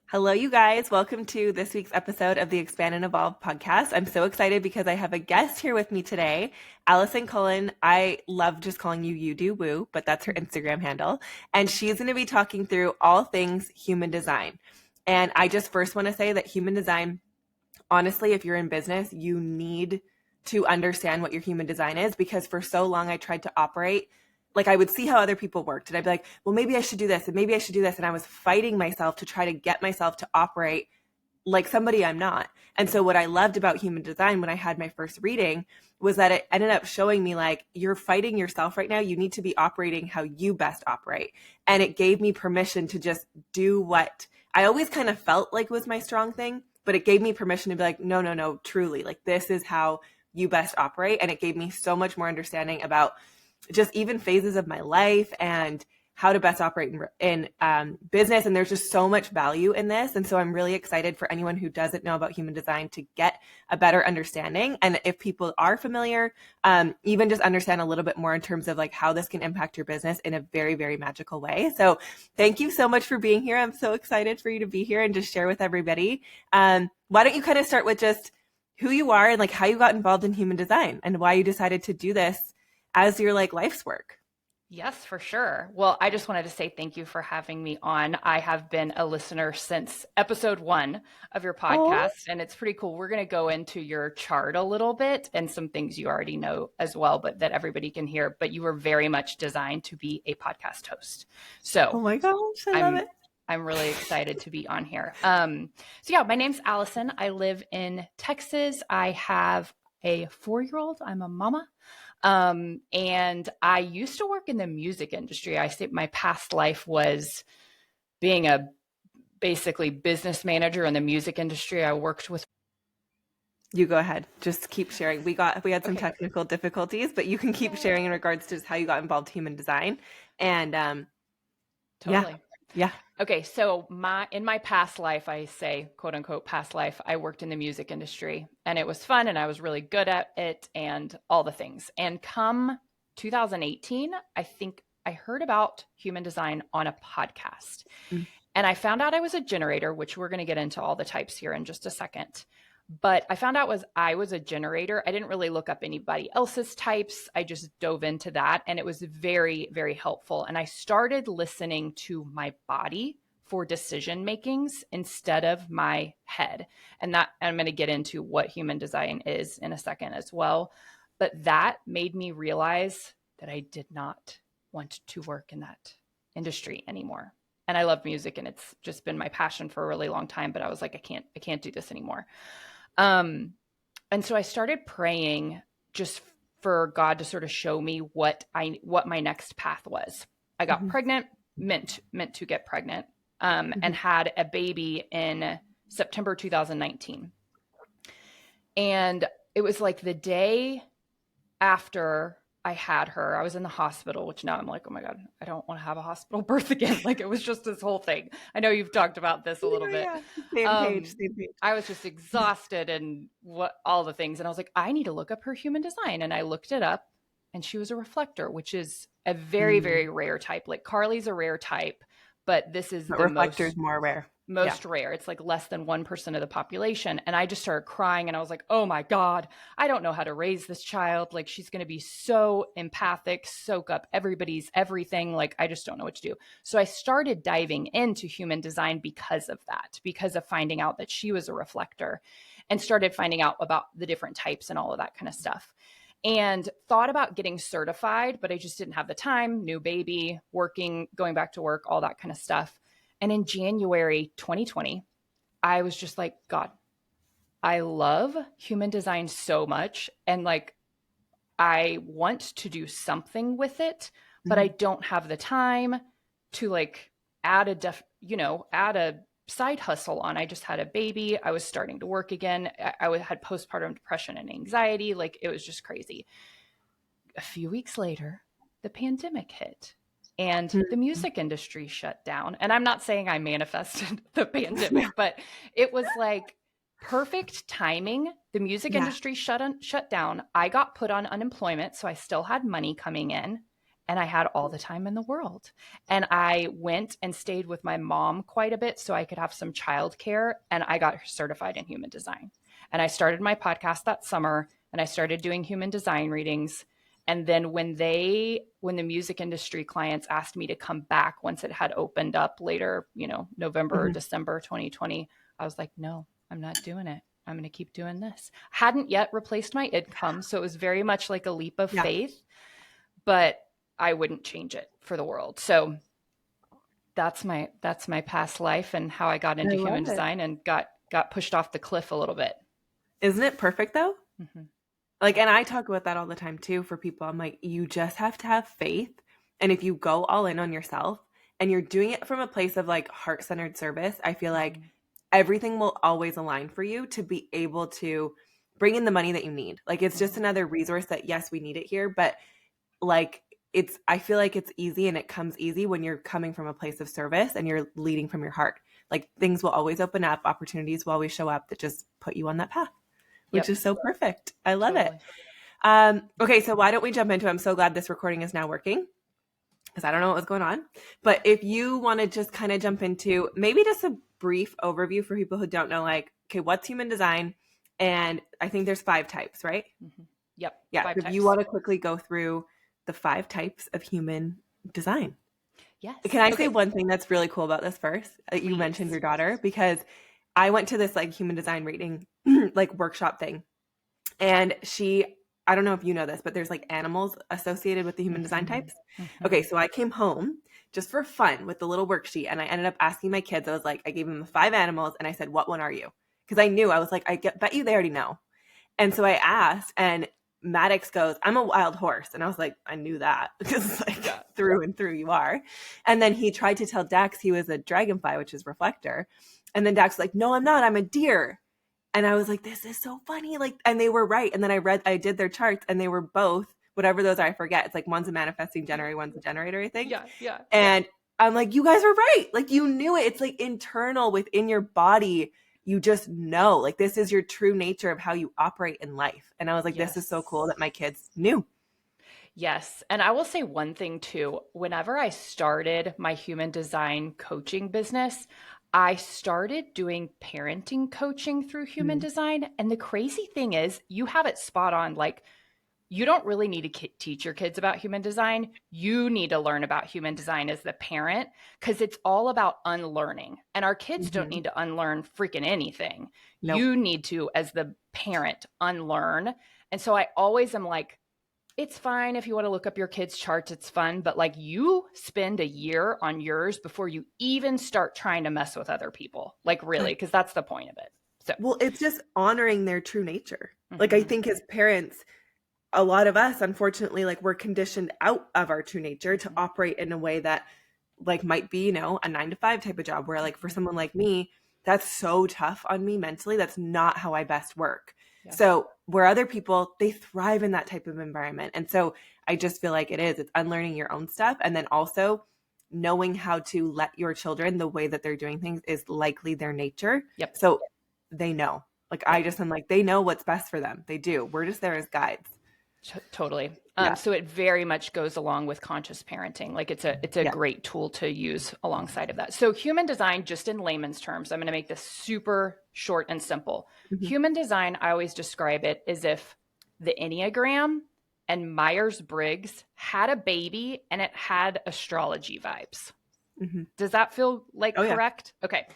Hello, you guys. Welcome to this week's episode of the Expand and Evolve podcast. I'm so excited because I have a guest here with me today, Allison Cullen. I love just calling you Do Woo, but that's her Instagram handle. And she's going to be talking through all things human design. And I just first want to say that human design, honestly, if you're in business, you need to understand what your human design is because for so long I tried to operate like I would see how other people worked and I'd be like, well, maybe I should do this and maybe I should do this. And I was fighting myself to try to get myself to operate like somebody I'm not. And so what I loved about human design when I had my first reading was that it ended up showing me like, you're fighting yourself right now. You need to be operating how you best operate. And it gave me permission to just do what I always kind of felt like was my strong thing, but it gave me permission to be like, no, truly, like this is how you best operate. And it gave me so much more understanding about just even phases of my life and how to best operate in business. And there's just so much value in this. And so I'm really excited for anyone who doesn't know about human design to get a better understanding. And if people are familiar, even just understand a little bit more in terms of like how this can impact your business in a very, very magical way. So thank you so much for being here. I'm so excited for you to be here and just share with everybody. Why don't you kind of start with just who you are and like how you got involved in human design and why you decided to do this as your like life's work? Yes, for sure. Well, I just wanted to say thank you for having me on. I have been a listener since episode 1 of your podcast, and it's pretty cool. We're going to go into your chart a little bit and some things you already know as well, but that everybody can hear. But you were very much designed to be a podcast host. So, oh my gosh, I love it. I'm really excited to be on here. So yeah, my name's Allison. I live in Texas. I have a 4-year-old. I'm a mama. And I used to work in the music industry. I say my past life was being a basically business manager in the music industry. I worked with. You go ahead. Just keep sharing. We had some technical difficulties, but you can keep sharing in regards to how you got involved in human design. And Totally. Yeah. Okay. So in my past life, I say, quote unquote, past life, I worked in the music industry and it was fun and I was really good at it and all the things. And come 2018, I think I heard about human design on a podcast. And I found out I was a generator, which we're going to get into all the types here in just a second. But I found out I was a generator. I didn't really look up anybody else's types. I just dove into that and it was very, very helpful. And I started listening to my body for decision makings instead of my head. And that I'm going to get into what human design is in a second as well. But that made me realize that I did not want to work in that industry anymore. And I love music and it's just been my passion for a really long time, but I was like, I can't do this anymore. And so I started praying just for God to sort of show me what my next path was. I got pregnant, meant to get pregnant, and had a baby in September 2019. And it was like the day after I had her, I was in the hospital, which now I'm like, oh my God, I don't want to have a hospital birth again. Like it was just this whole thing. I know you've talked about this a little bit. Same page. I was just exhausted and all the things. And I was like, I need to look up her human design. And I looked it up and she was a reflector, which is a very, very rare type. Like Carly's a rare type, but this is the reflector's more rare. Rare. It's like less than 1% of the population. And I just started crying and I was like, oh my God, I don't know how to raise this child. Like she's going to be so empathic, soak up everybody's everything. Like I just don't know what to do. So I started diving into human design because of that, because of finding out that she was a reflector and started finding out about the different types and all of that kind of stuff. And thought about getting certified, but I just didn't have the time, new baby, working, going back to work, all that kind of stuff. And in January 2020, I was just like, God, I love human design so much. And like, I want to do something with it, but I don't have the time to like add a side hustle on. I just had a baby. I was starting to work again. I had postpartum depression and anxiety. Like it was just crazy. A few weeks later, the pandemic hit. And the music industry shut down. And I'm not saying I manifested the pandemic, but it was like perfect timing. The music industry shut down. I got put on unemployment. So I still had money coming in. and I had all the time in the world. And I went and stayed with my mom quite a bit so I could have some childcare, and I got certified in human design. And I started my podcast that summer, and I started doing human design readings. And then when the music industry clients asked me to come back once it had opened up later, November or December 2020, I was like, no, I'm not doing it. I'm going to keep doing this. Hadn't yet replaced my income. So it was very much like a leap of faith, but I wouldn't change it for the world. So that's my past life and how I got into human design and got pushed off the cliff a little bit. Isn't it perfect though? Mm-hmm. Like, and I talk about that all the time too for people. I'm like, you just have to have faith. And if you go all in on yourself and you're doing it from a place of like heart-centered service, I feel like everything will always align for you to be able to bring in the money that you need. Like, it's just another resource that, yes, we need it here, but like, I feel like it's easy and it comes easy when you're coming from a place of service and you're leading from your heart. Like, things will always open up, opportunities will always show up that just put you on that path, which is so perfect. I love it. Okay, so why don't we jump into it? I'm so glad this recording is now working because I don't know what was going on. But if you want to just kind of jump into maybe just a brief overview for people who don't know, like, okay, what's human design? And I think there's 5 types, right? Mm-hmm. Yep. Yeah. If you want to quickly go through the 5 types of human design. Yes. Can I say one thing that's really cool about this first? You mentioned your daughter, because I went to this like human design reading like workshop thing. And I don't know if you know this, but there's like animals associated with the human design types. Okay, so I came home just for fun with the little worksheet, and I ended up asking my kids, I gave them the 5 animals, and I said, what one are you? Because I knew, I was like, bet you they already know. And so I asked, and Maddox goes, I'm a wild horse. And I was like, I knew that because through and through you are. And then he tried to tell Dax he was a dragonfly, which is reflector. And then Dax was like, no, I'm not. I'm a deer. And I was like, this is so funny. Like, and they were right. And then I did their charts and they were both, whatever those are, I forget. It's like one's a manifesting generator, one's a generator, I think. Yeah. And I'm like, you guys were right. Like, you knew it. It's like internal within your body. You just know, like, this is your true nature of how you operate in life. And I was like, this is so cool that my kids knew. Yes. And I will say one thing too. Whenever I started my human design coaching business, I started doing parenting coaching through human design. And the crazy thing is, you have it spot on. Like, you don't really need to teach your kids about human design. You need to learn about human design as the parent, because it's all about unlearning. And our kids don't need to unlearn freaking anything. Nope. You need to, as the parent, unlearn. And so I always am like, it's fine if you want to look up your kids' charts, it's fun. But like, you spend a year on yours before you even start trying to mess with other people. Like, really, because that's the point of it. So, well, it's just honoring their true nature. Like, I think as parents, a lot of us, unfortunately, like, we're conditioned out of our true nature to operate in a way that like might be, a 9-to-5 type of job where, like, for someone like me, that's so tough on me mentally. That's not how I best work. Yeah. So where other people, they thrive in that type of environment. And so I just feel like it's unlearning your own stuff. And then also knowing how to let your children, the way that they're doing things is likely their nature. Yep. So they know, like, I just am like, they know what's best for them. They do. We're just there as guides. Totally. So it very much goes along with conscious parenting. Like, it's a great tool to use alongside of that. So human design, just in layman's terms, I'm going to make this super short and simple. Human design, I always describe it as if the Enneagram and Myers-Briggs had a baby and it had astrology vibes. Does that feel like correct? Yeah. Okay.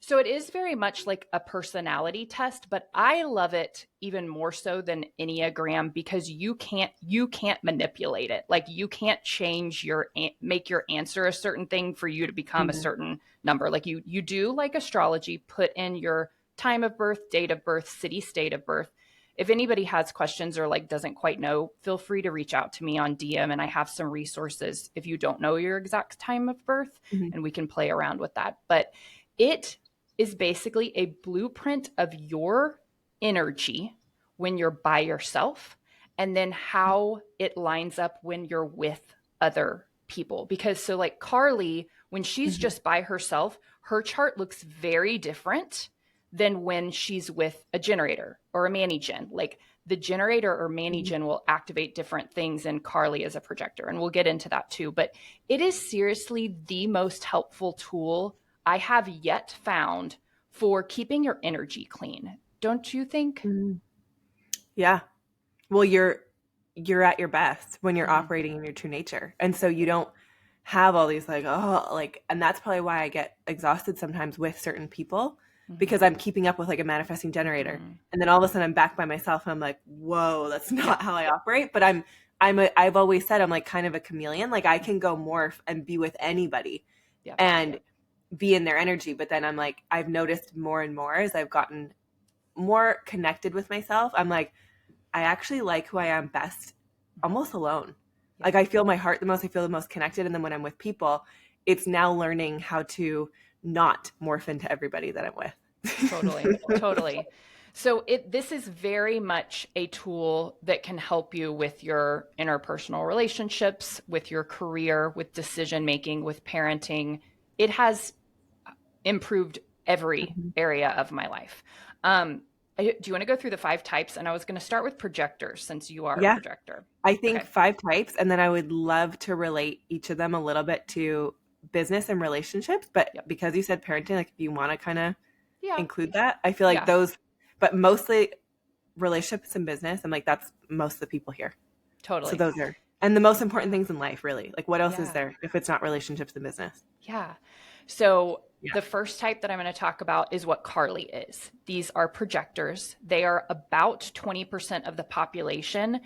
So it is very much like a personality test, but I love it even more so than Enneagram because you can't manipulate it. Like, you can't make your answer a certain thing for you to become a certain number. Like, you do like astrology, put in your time of birth, date of birth, city, state of birth. If anybody has questions or like doesn't quite know, feel free to reach out to me on DM, and I have some resources if you don't know your exact time of birth, and we can play around with that. But it is basically a blueprint of your energy when you're by yourself, and then how it lines up when you're with other people. Because so like Carly, when she's just by herself, her chart looks very different than when she's with a generator or a mani-gen. Like the generator or mani-gen will activate different things in Carly as a projector. And we'll get into that too. But it is seriously the most helpful tool I have yet found for keeping your energy clean. Don't you think? Mhm. Yeah. Well, you're at your best when you're Mhm. operating in your true nature. And so you don't have all these like, oh, like, and that's probably why I get exhausted sometimes with certain people because I'm keeping up with like a manifesting generator. Mhm. And then all of a sudden I'm back by myself and I'm like, whoa, that's Yeah. not how I operate. But I've always said I'm like kind of a chameleon. Like I can go morph and be with anybody Yeah. and be in their energy. But then I'm like, I've noticed more and more as I've gotten more connected with myself. I'm like, I actually like who I am best almost alone. Yeah. Like I feel my heart the most, I feel the most connected. And then when I'm with people, it's now learning how to not morph into everybody that I'm with. Totally. Totally. So this is very much a tool that can help you with your interpersonal relationships, with your career, with decision making, with parenting. It has improved every area of my life. Do you want to go through the 5 types? And I was going to start with projectors since you are a Yeah, projector. I think Okay. 5 types. And then I would love to relate each of them a little bit to business and relationships. But Yep. because you said parenting, like if you want to kind of Yeah. include that, I feel like Yeah. those, but mostly relationships and business. I'm like, that's most of the people here. So Totally. those are, and the most important things in life, really. Like, what else is Yeah. there if it's not relationships and business? Yeah. So Yeah. the first type that I'm going to talk about is what Carly is. These are projectors. They are about 20% of the population.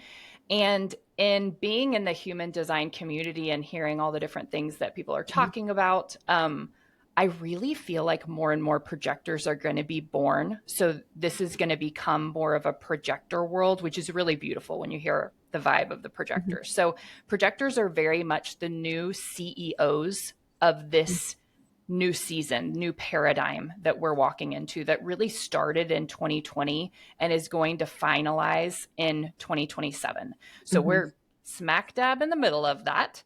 And in being in the human design community and hearing all the different things that people are talking about, I really feel like more and more projectors are going to be born. So this is going to become more of a projector world, which is really beautiful when you hear the vibe of the Mhm. projectors. So projectors are very much the new CEOs of this new season, new paradigm that we're walking into that really started in 2020 and is going to finalize in 2027. So Mhm. we're smack dab in the middle of that.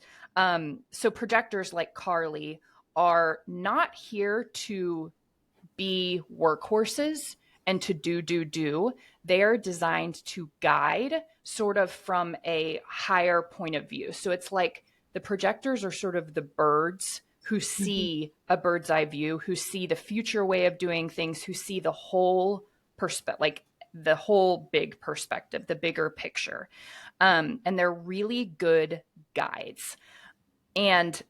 So projectors like Carly are not here to be workhorses and to do. They are designed to guide sort of from a higher point of view. So it's like the projectors are sort of the birds who see a bird's eye view, who see the future way of doing things, who see the whole perspective, like the whole big perspective, the bigger picture. And they're really good guides. And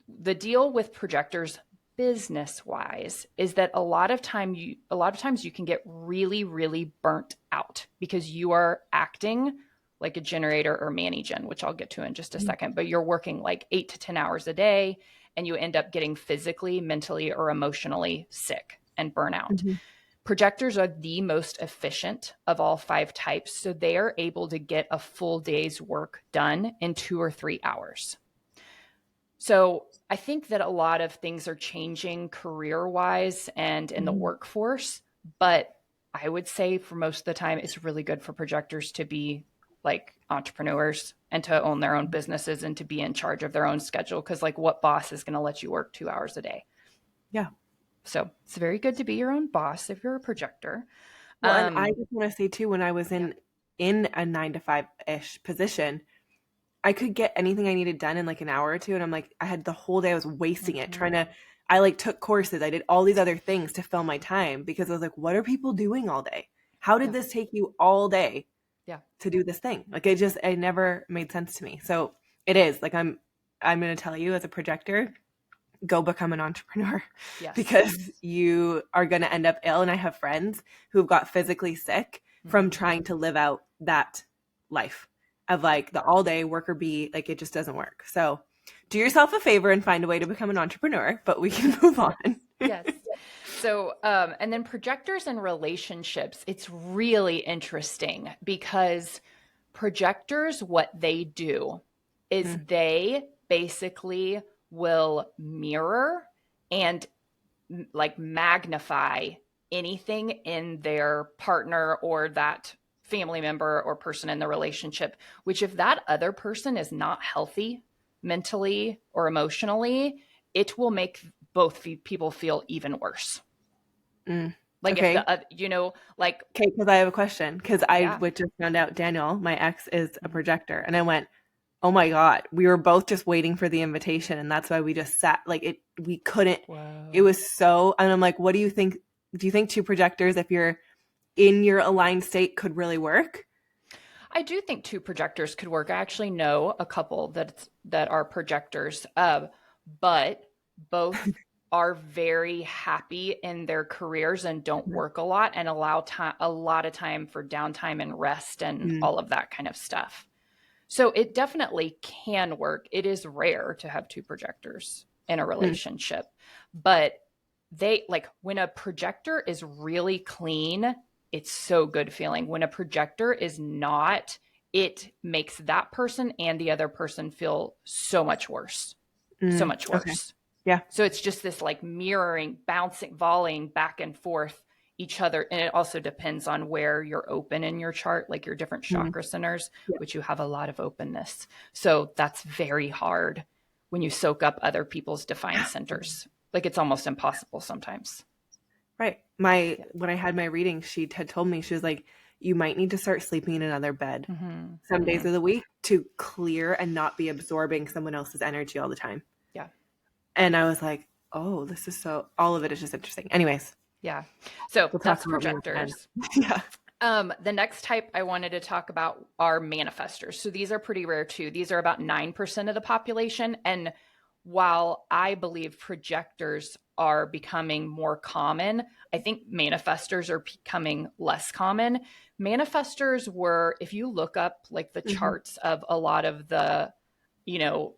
the deal with projectors business wise is that a lot of times you can get really burnt out because you are acting like a generator or mani-gen, which I'll get to in just a second, but you're working like 8 to 10 hours a day and you end up getting physically, mentally, or emotionally sick and burnout. Mhm. Projectors are the most efficient of all 5 types, so they are able to get a full day's work done in 2 or 3 hours. So I think that a lot of things are changing career-wise and in the workforce, but I would say for most of the time, it's really good for projectors to be like entrepreneurs and to own their own businesses and to be in charge of their own schedule. Because like what boss is going to let you work 2 hours a day? Yeah. So it's very good to be your own boss if you're a projector. Well, and I just want to say too, when I was Yeah. in a 9 to 5-ish position, I could get anything I needed done in like an hour or two. And I'm like, I had the whole day, I was wasting it trying to, I like took courses. I did all these other things to fill my time because I was like, what are people doing all day? How did this take you all day Yeah. to do this thing? Like it never made sense to me. So it is like, I'm going to tell you as a projector, go become an entrepreneur Yes. because you are going to end up ill. And I have friends who've got physically sick from trying to live out that life of like the all day worker bee. Like it just doesn't work. So do yourself a favor and find a way to become an entrepreneur, but we can move on. Yes. So, and then projectors and relationships, it's really interesting because projectors, what they do is they basically will mirror and like magnify anything in their partner or that family member or person in the relationship, which if that other person is not healthy mentally or emotionally, it will make both people feel even worse. Like if Okay. the, like, Okay, because I have a question. Because I yeah. would just found out Daniel, my ex, is a projector. And I went, oh my God, we were both just waiting for the invitation. And that's why we just sat like we couldn't, it Whoa. was so, and I'm like, what do you think? Do you think two projectors, if you're in your aligned state, could really work? I do think two projectors could work. I actually know a couple that are projectors, but both are very happy in their careers and don't work a lot and allow a lot of time for downtime and rest and Mm, all of that kind of stuff. So it definitely can work. It is rare to have two projectors in a mm, relationship, but they like when a projector is really clean, it's so good feeling. When a projector is not, it makes that person and the other person feel so much worse. So much okay. worse. Yeah. So it's just this like mirroring, bouncing, volleying back and forth each other. And it also depends on where you're open in your chart, like your different Mm, chakra centers, yeah. which you have a lot of openness. So that's very hard when you soak up other people's defined centers. Like it's almost impossible sometimes. Right. Yeah. When I had my reading, she had told me, she was like, you might need to start sleeping in another bed Mm-hmm. some Mm-hmm. days of the week to clear and not be absorbing someone else's energy all the time. Yeah. And I was like, oh, all of it is just interesting. Anyways, Yeah. So we'll talk that's about more then. projectors. Yeah. The next type I wanted to talk about are manifestors. So these are pretty rare too. These are about 9% of the population. And while I believe projectors are becoming more common, I think manifestors are becoming less common. Manifestors were, if you look up like the Hmm. charts of a lot of the, you know,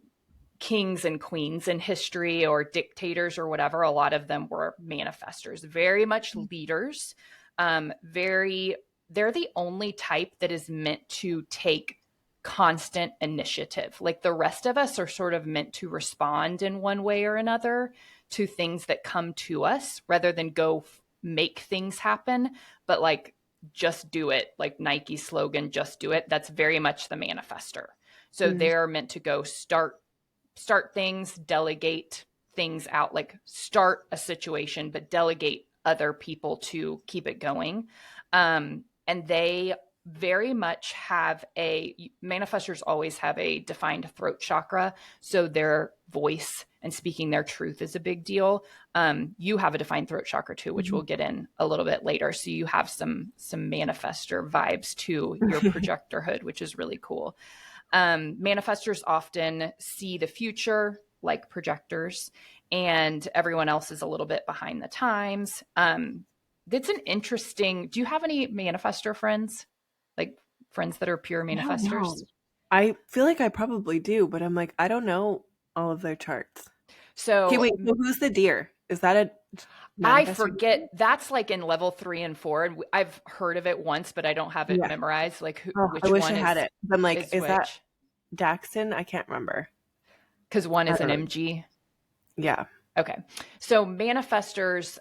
kings and queens in history or dictators or whatever, a lot of them were manifestors, very much leaders. Very, they're the only type that is meant to take constant initiative. Like the rest of us are sort of meant to respond in one way or another to things that come to us rather than go make things happen, but like just do it, like Nike slogan, just do it. That's very much the manifester. So Mm. they're meant to go start things, delegate things out, like start a situation, but delegate other people to keep it going. And they very much have manifestors always have a defined throat chakra. So their voice and speaking their truth is a big deal. You have a defined throat chakra too, which Mhm. we'll get in a little bit later. So you have some manifestor vibes to your projectorhood, which is really cool. Manifestors often see the future like projectors, and everyone else is a little bit behind the times. That's an interesting. Do you have any manifestor friends? Like friends that are pure I don't know. manifestors? I feel like I probably do, but I'm like, I don't know all of their charts. Okay, So wait. So who's the deer? Is that a I manifestor? forget that's like in level 3 and 4. And I've heard of it once, but I don't have it Yeah. memorized. Like Oh, I which wish I one had it. I'm like, is is that which? Daxton? I can't remember. Because one I is an don't know. MG. Yeah. Okay. So manifestors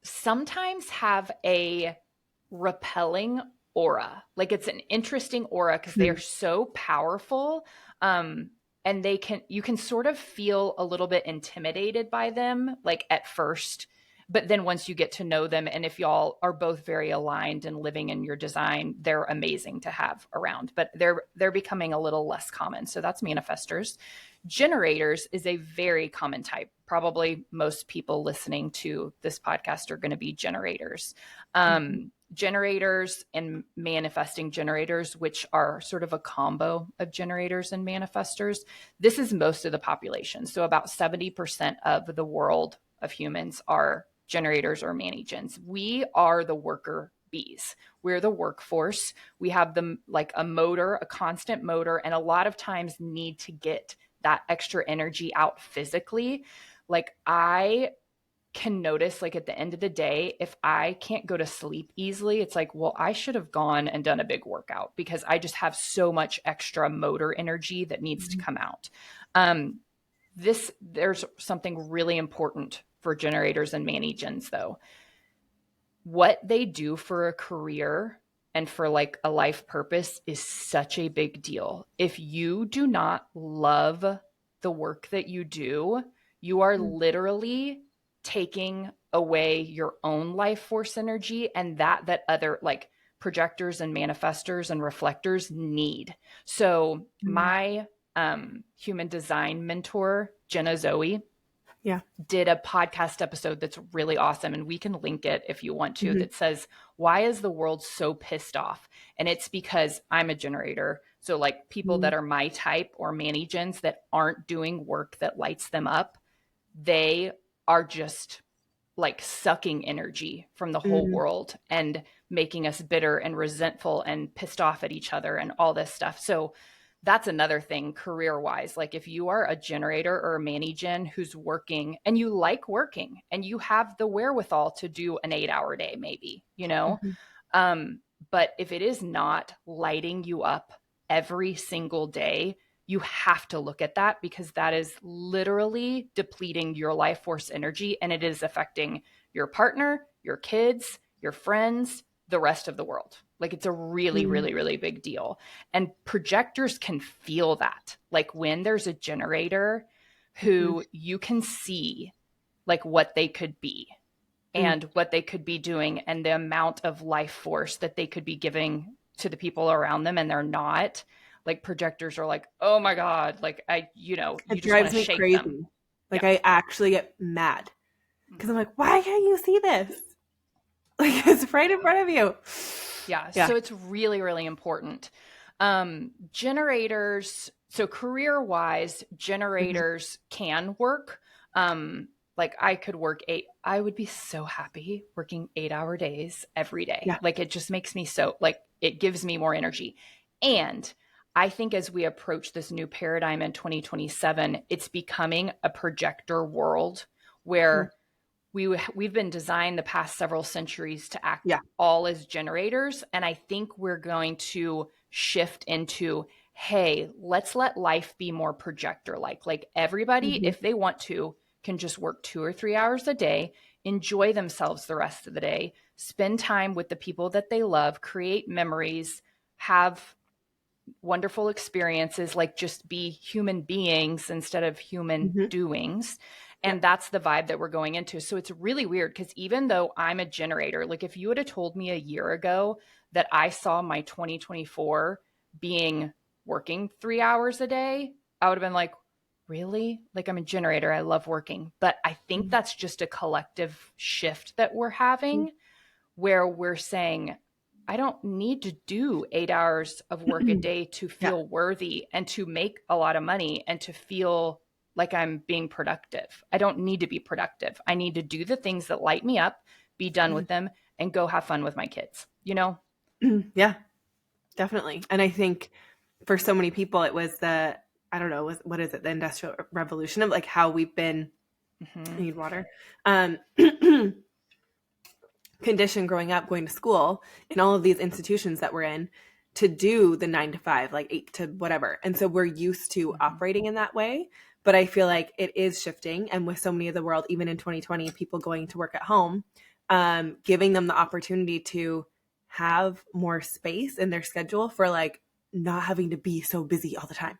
sometimes have a repelling aura. Like it's an interesting aura because they are Hmm. so powerful. And you can sort of feel a little bit intimidated by them, like at first. But then once you get to know them, and if y'all are both very aligned and living in your design, they're amazing to have around. But they're becoming a little less common. So that's manifestors. Generators is a very common type. Probably most people listening to this podcast are going to be generators. Mhm. Generators and manifesting generators, which are sort of a combo of generators and manifestors. This is most of the population. So about 70% of the world of humans are generators or mani-gens. We are the worker bees. We're the workforce. We have them like a motor, a constant motor, and a lot of times need to get that extra energy out physically. Like I can notice like at the end of the day, if I can't go to sleep easily, it's like, well, I should have gone and done a big workout because I just have so much extra motor energy that needs to come out. Um, there's something really important for generators and mani-gens though. What they do for a career and for like a life purpose is such a big deal. If you do not love the work that you do, you are literally taking away your own life force energy, and that other like projectors and manifestors and reflectors need. So my human design mentor, Jenna Zoe, Yeah. did a podcast episode that's really awesome, and we can link it if you want to, Mm-hmm. that says, why is the world so pissed off? And it's because I'm a generator. So like people that are my type or mani-gens that aren't doing work that lights them up, they are just like sucking energy from the whole world and making us bitter and resentful and pissed off at each other and all this stuff. So that's another thing career wise. Like if you are a generator or a mani-gen who's working and you like working and you have the wherewithal to do an 8-hour day, maybe, you know, but if it is not lighting you up every single day, you have to look at that, because that is literally depleting your life force energy, and it is affecting your partner, your kids, your friends, the rest of the world. Like it's a really, really, really big deal. And projectors can feel that. Like when there's a generator who you can see like what they could be and what they could be doing and the amount of life force that they could be giving to the people around them, and they're not. Like projectors are like, oh my God, like you It just want drives to me shake crazy. them. Like I actually get mad because I'm like, why can't you see this? Like it's right in front of you. Yeah. So it's really, really important. Generators. So career wise, generators can work. Like I could work I would be so happy working 8-hour days every day. Yeah. Like it just makes me so, like, it gives me more energy. And I think as we approach this new paradigm in 2027, it's becoming a projector world where we've been designed the past several centuries to act all as generators. And I think we're going to shift into, hey, let's let life be more projector like everybody, if they want to, can just work 2 or 3 hours a day, enjoy themselves the rest of the day, spend time with the people that they love, create memories, have wonderful experiences, like just be human beings instead of human doings. And that's the vibe that we're going into. So it's really weird because even though I'm a generator, like if you would have told me a year ago that I saw my 2024 being working 3 hours a day, I would have been like, really? Like I'm a generator. I love working. But I think that's just a collective shift that we're having where we're saying, I don't need to do 8 hours of work a day to feel worthy and to make a lot of money and to feel like I'm being productive. I don't need to be productive. I need to do the things that light me up, be done with them, and go have fun with my kids, you know? Yeah, definitely. And I think for so many people, it was I don't know, what is it? The Industrial Revolution of like how we've been, I need water, conditioned growing up, going to school in all of these institutions that we're in to do the 9 to 5, like 8 to whatever. And so we're used to operating in that way. But I feel like it is shifting. And with so many of the world, even in 2020, people going to work at home, giving them the opportunity to have more space in their schedule for like not having to be so busy all the time.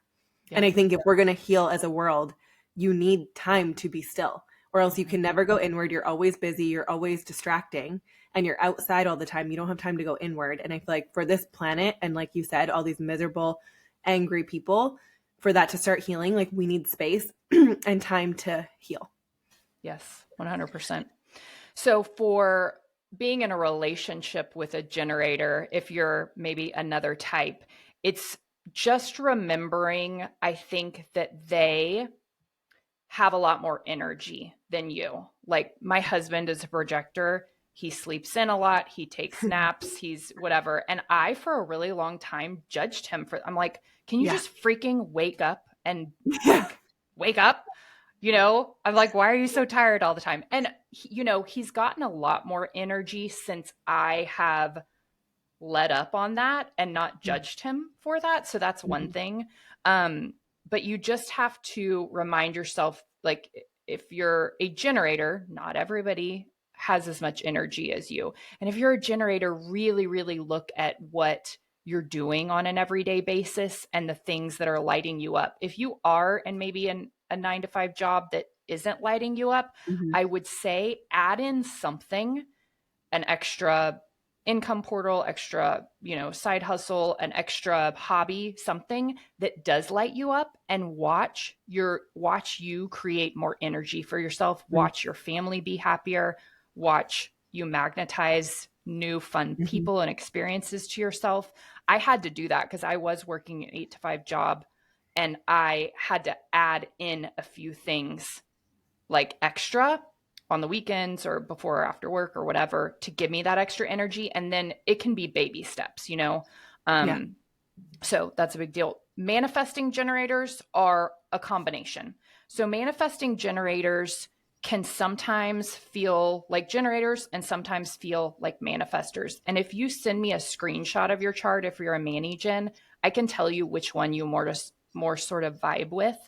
Yeah. And I think if we're going to heal as a world, you need time to be still, or else you can never go inward. You're always busy. You're always distracting, and you're outside all the time. You don't have time to go inward. And I feel like for this planet, and like you said, all these miserable, angry people, for that to start healing, like we need space and time to heal. Yes, 100%. So for being in a relationship with a generator, if you're maybe another type, it's just remembering, I think, that they have a lot more energy than you. Like my husband is a projector. He sleeps in a lot. He takes naps. He's whatever. And I, for a really long time, judged him I'm like, can you just freaking wake up and like wake up? You know, I'm like, why are you so tired all the time? And, you know, he's gotten a lot more energy since I have let up on that and not judged him for that. So that's one thing. But you just have to remind yourself, like, if you're a generator, not everybody has as much energy as you. And if you're a generator, really, really look at what you're doing on an everyday basis and the things that are lighting you up. If you are, and maybe in a 9 to 5 job that isn't lighting you up, Mhm. I would say add in something, an extra income portal, extra, side hustle, an extra hobby, something that does light you up, and watch you create more energy for yourself, watch your family be happier, watch you magnetize new fun Mhm. people and experiences to yourself. I had to do that because I was working an 8 to 5 job, and I had to add in a few things like extra on the weekends or before or after work or whatever to give me that extra energy. And then it can be baby steps. Yeah. Um, so that's a big deal. Manifesting generators are a combination. So manifesting generators can sometimes feel like generators and sometimes feel like manifestors. And if you send me a screenshot of your chart, if you're a Manny Gen, I can tell you which one you more sort of vibe with.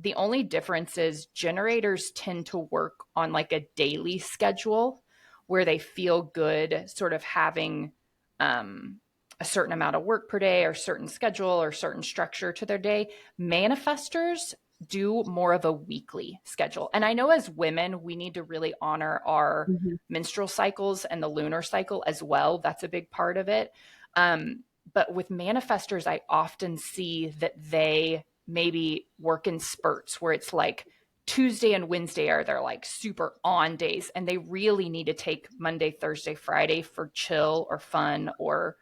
The only difference is generators tend to work on like a daily schedule where they feel good sort of having a certain amount of work per day or certain schedule or certain structure to their day. Manifestors do more of a weekly schedule. And I know as women, we need to really honor our Mhm. menstrual cycles and the lunar cycle as well. That's a big part of it. But with manifestors, I often see that they maybe work in spurts where it's like Tuesday and Wednesday are their like super on days, and they really need to take Monday, Thursday, Friday for chill or fun or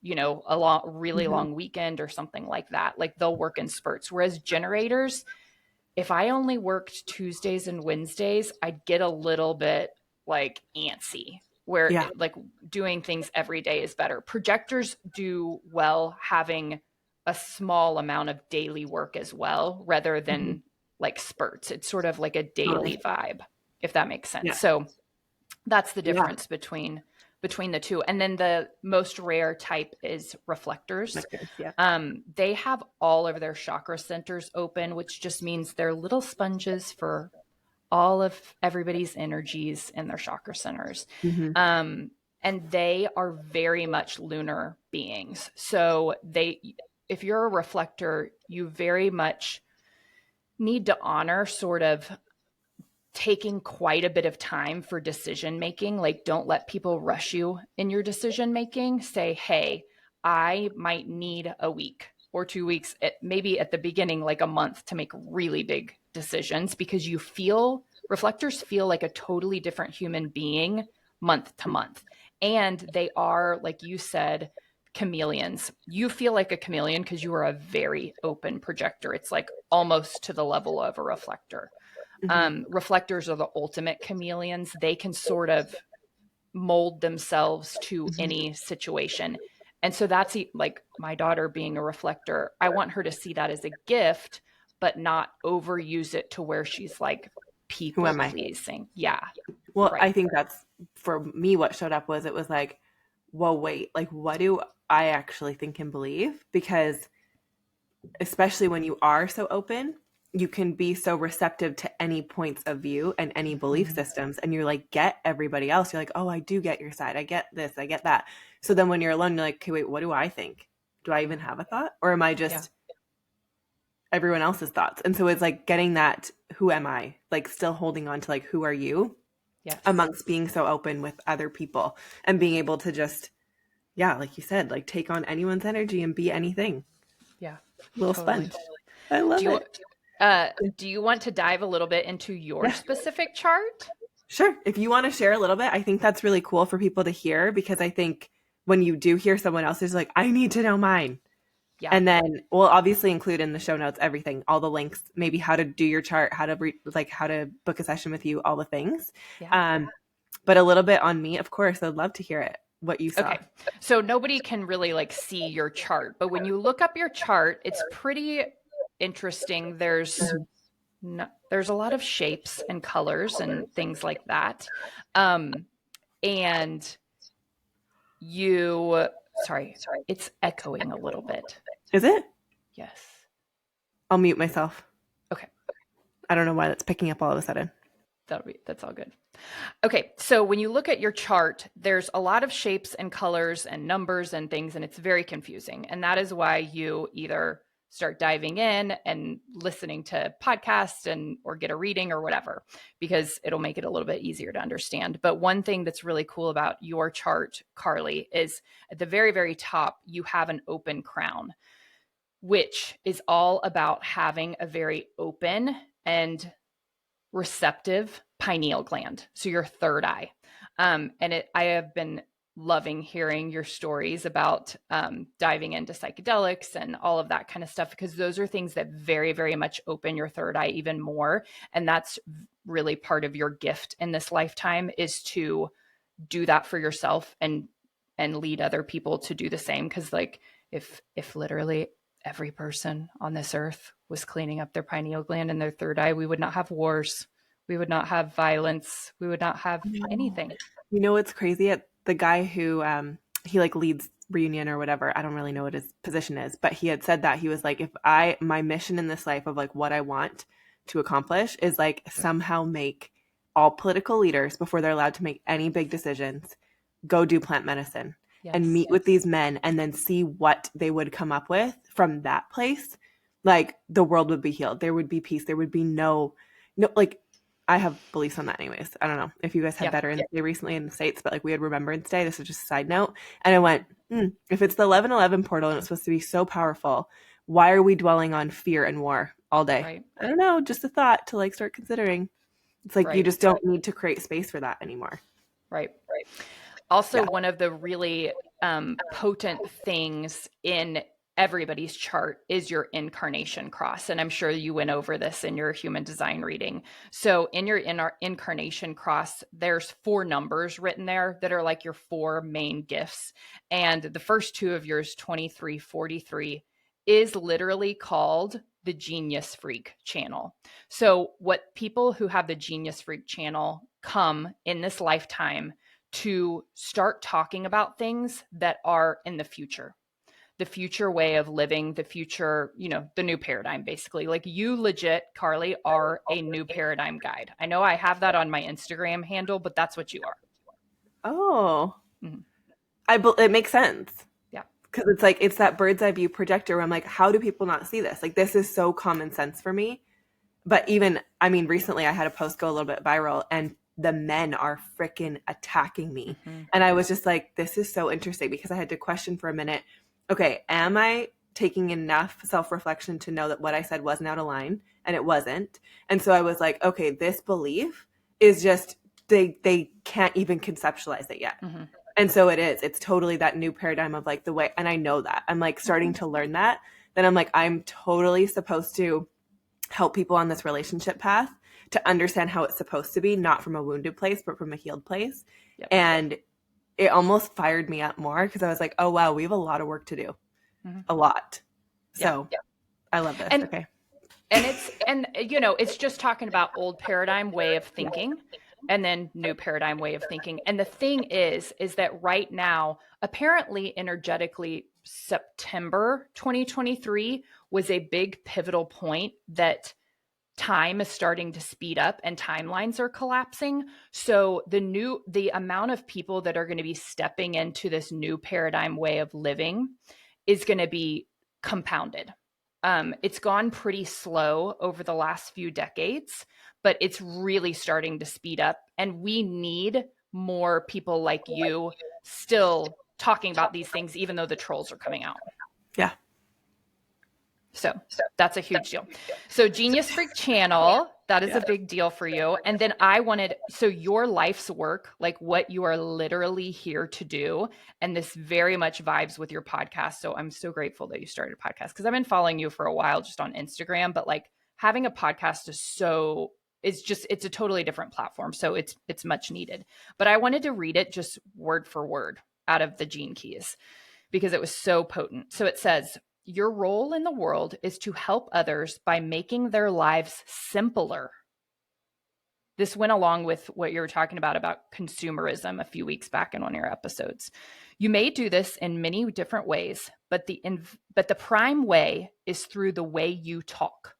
a really Mhm. long weekend or something like that. Like they'll work in spurts. Whereas generators, if I only worked Tuesdays and Wednesdays, I'd get a little bit like antsy where Yeah. like doing things every day is better. Projectors do well having a small amount of daily work as well, rather Mhm. than like spurts. It's sort of like a Totally. daily vibe, if that makes sense. Yeah. So that's the Yeah. difference between the two. And then the most rare type is reflectors. Like this. Yeah. They have all of their chakra centers open, which just means they're little sponges for all of everybody's energies in their chakra centers. Mhm. Um, and they are very much lunar beings. So if you're a reflector, you very much need to honor sort of taking quite a bit of time for decision making. Like, don't let people rush you in your decision making. Say, hey, I might need a week or 2 weeks, maybe at the beginning, like a month to make really big decisions because reflectors feel like a totally different human being month to month. And they are, like you said, chameleons. You feel like a chameleon because you are a very open projector. It's like almost to the level of a reflector. Mhm. Reflectors are the ultimate chameleons. They can sort of mold themselves to Mhm. any situation. And so that's like my daughter being a reflector. I want her to see that as a gift, but not overuse it to where she's like Who people am I? pleasing. Yeah. Well, Right. I think that's for me what showed up was it was like, well, wait, like what do I actually think and believe? Because especially when you are so open, you can be so receptive to any points of view and any belief Mhm. systems. And you're like, get everybody else. You're like, oh, I do get your side. I get this. I get that. So then when you're alone, you're like, okay, wait, what do I think? Do I even have a thought? Or am I Yeah. just everyone else's thoughts? And so it's like getting that, who am I? Like still holding on to like, who are you Yes. amongst being so open with other people and being able to just, yeah, like you said, like take on anyone's energy and be anything. Yeah. Little Totally. sponge. I Do love you it. do you want to dive a little bit into your Yeah. specific chart? Sure. If you want to share a little bit, I think that's really cool for people to hear because I think when you do hear someone else's, like, I need to know mine. Yeah. And then we'll obviously include in the show notes everything, all the links, maybe how to do your chart, how to book a session with you, all the things. Yeah. But a little bit on me, of course, I'd love to hear it, what you saw. Okay. So nobody can really like see your chart, but when you look up your chart, it's pretty interesting. Mhm. There's a lot of shapes and colors and things like that. Um, and sorry, it's echoing a little bit. Is it? Yes. I'll mute myself. Okay. I don't know why that's picking up all of a sudden. That's all good. Okay, so when you look at your chart, there's a lot of shapes and colors and numbers and things, and it's very confusing. And that is why you either start diving in and listening to podcasts and or get a reading or whatever, because it'll make it a little bit easier to understand. But one thing that's really cool about your chart, Carly, is at the very, very top, you have an open crown, which is all about having a very open and receptive pineal gland. So your third eye. I have been loving hearing your stories about diving into psychedelics and all of that kind of stuff, because those are things that very, very much open your third eye even more. And that's really part of your gift in this lifetime, is to do that for yourself and lead other people to do the same. Because like if literally every person on this earth was cleaning up their pineal gland and their third eye, we would not have wars. We would not have violence. We would not have anything. You know what's crazy? The guy who he like leads Reunion or whatever, I don't really know what his position is, but he had said that he was like, my mission in this life of like what I want to accomplish is like somehow make all political leaders, before they're allowed to make any big decisions, go do plant medicine and meet with these men and then see what they would come up with from that place. Like the world would be healed. There would be peace. There would be no, like, I have beliefs on that anyways. I don't know if you guys had Veterans Day recently in the States, but like we had Remembrance Day. This is just a side note. And I went, if it's the 11/11 portal and it's supposed to be so powerful, why are we dwelling on fear and war all day? Right. I don't know. Just a thought to like start considering. It's like you just don't need to create space for that anymore. Right. Also, one of the really potent things in everybody's chart is your incarnation cross. And I'm sure you went over this in your human design reading. So in our incarnation cross, there's 4 numbers written there that are like your 4 main gifts. And the first 2 of yours, 2343, is literally called the Genius Freak channel. So what people who have the Genius Freak channel come in this lifetime to start talking about things that are in the future way of living, the future, the new paradigm, basically. Like you legit, Carly, are a new paradigm guide. I know I have that on my Instagram handle, but that's what you are. Oh, it makes sense. Yeah. Because it's like, it's that bird's eye view projector where I'm like, how do people not see this? Like, this is so common sense for me. But recently I had a post go a little bit viral and the men are freaking attacking me. And I was just like, this is so interesting, because I had to question for a minute, okay, am I taking enough self-reflection to know that what I said wasn't out of line? And it wasn't. And so I was like, okay, this belief is just, they can't even conceptualize it yet. And so it's totally that new paradigm of like the way, and I know that I'm like starting to learn that, then I'm like, I'm totally supposed to help people on this relationship path to understand how it's supposed to be, not from a wounded place, but from a healed place. And it almost fired me up more, because I was like, oh, wow, we have a lot of work to do. A lot. So I love this. Okay. And it's just talking about old paradigm way of thinking and then new paradigm way of thinking. And the thing is that right now, apparently energetically, September 2023 was a big pivotal point that time is starting to speed up and timelines are collapsing. So the amount of people that are going to be stepping into this new paradigm way of living is going to be compounded. It's gone pretty slow over the last few decades, but it's really starting to speed up. And we need more people like you still talking about these things, even though the trolls are coming out. Yeah. So that's a huge deal. So Genius Freak channel, that is a big deal for you. And then so your life's work, like what you are literally here to do. And this very much vibes with your podcast. So I'm so grateful that you started a podcast, because I've been following you for a while just on Instagram, but like having a podcast it's a totally different platform. So it's much needed, but I wanted to read it just word for word out of the Gene Keys because it was so potent. So it says, your role in the world is to help others by making their lives simpler. This went along with what you were talking about consumerism a few weeks back in one of your episodes. You may do this in many different ways, but the prime way is through the way you talk.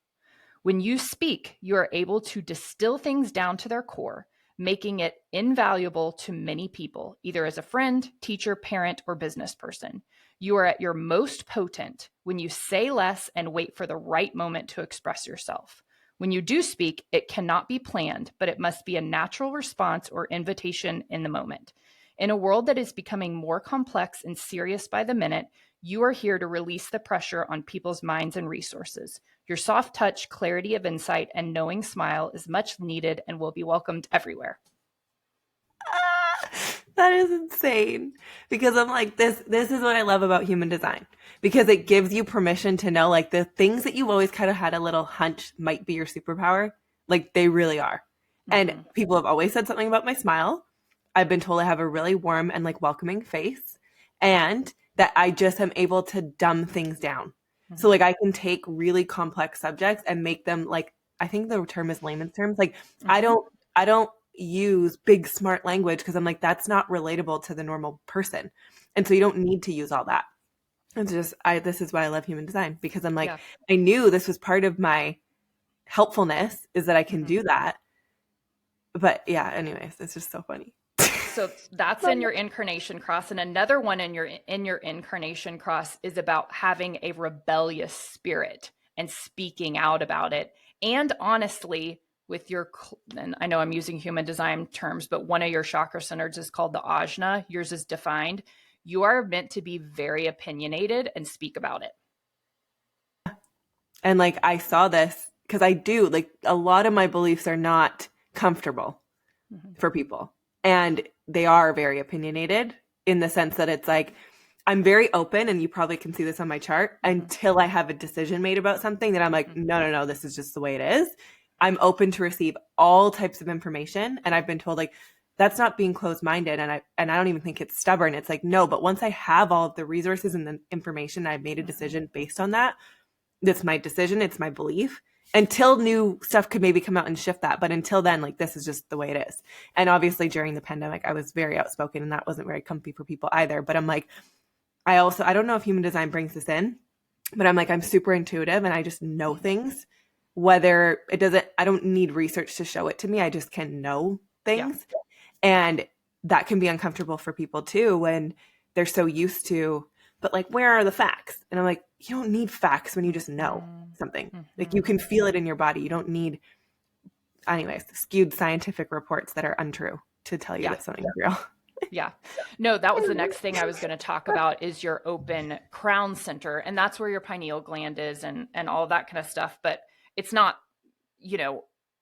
When you speak, you are able to distill things down to their core, making it invaluable to many people, either as a friend, teacher, parent, or business person. You are at your most potent when you say less and wait for the right moment to express yourself. When you do speak, it cannot be planned, but it must be a natural response or invitation in the moment. In a world that is becoming more complex and serious by the minute, you are here to release the pressure on people's minds and resources. Your soft touch, clarity of insight, and knowing smile is much needed and will be welcomed everywhere. That is insane, because I'm like, this is what I love about human design, because it gives you permission to know, like, the things that you've always kind of had a little hunch might be your superpower, like they really are. And people have always said something about my smile. I've been told I have a really warm and like welcoming face, and that I just am able to dumb things down. So like I can take really complex subjects and make them, like, I think the term is layman's terms. Like I don't use big smart language, because I'm like, that's not relatable to the normal person. And so you don't need to use all that. It's just, this is why I love human design, because I'm like, I knew this was part of my helpfulness, is that I can do that. But yeah, anyways, it's just so funny. So that's in your incarnation cross. And another one in your incarnation cross is about having a rebellious spirit and speaking out about it. And honestly, with your, and I know I'm using human design terms, but one of your chakra centers is called the ajna. Yours is defined. You are meant to be very opinionated and speak about it. And like, I saw this because I do, like, a lot of my beliefs are not comfortable for people. And they are very opinionated, in the sense that it's like, I'm very open, and you probably can see this on my chart, until I have a decision made about something that I'm like, no, this is just the way it is. I'm open to receive all types of information. And I've been told, like, that's not being closed-minded. And I don't even think it's stubborn. It's like, no, but once I have all of the resources and the information, I've made a decision based on that. That's my decision. It's my belief. Until new stuff could maybe come out and shift that. But until then, like, this is just the way it is. And obviously during the pandemic, I was very outspoken, and that wasn't very comfy for people either. But I'm like, I don't know if human design brings this in, but I'm like, I'm super intuitive, and I just know things, whether I don't need research to show it to me. I just can know things. Yeah. And that can be uncomfortable for people too, when they're so used to, but like, where are the facts? And I'm like, you don't need facts when you just know something. Like, you can feel it in your body. You don't need, anyways, skewed scientific reports that are untrue to tell you that something's real. Yeah. No, that was the next thing I was going to talk about, is your open crown center. And that's where your pineal gland is, and all that kind of stuff. But it's not,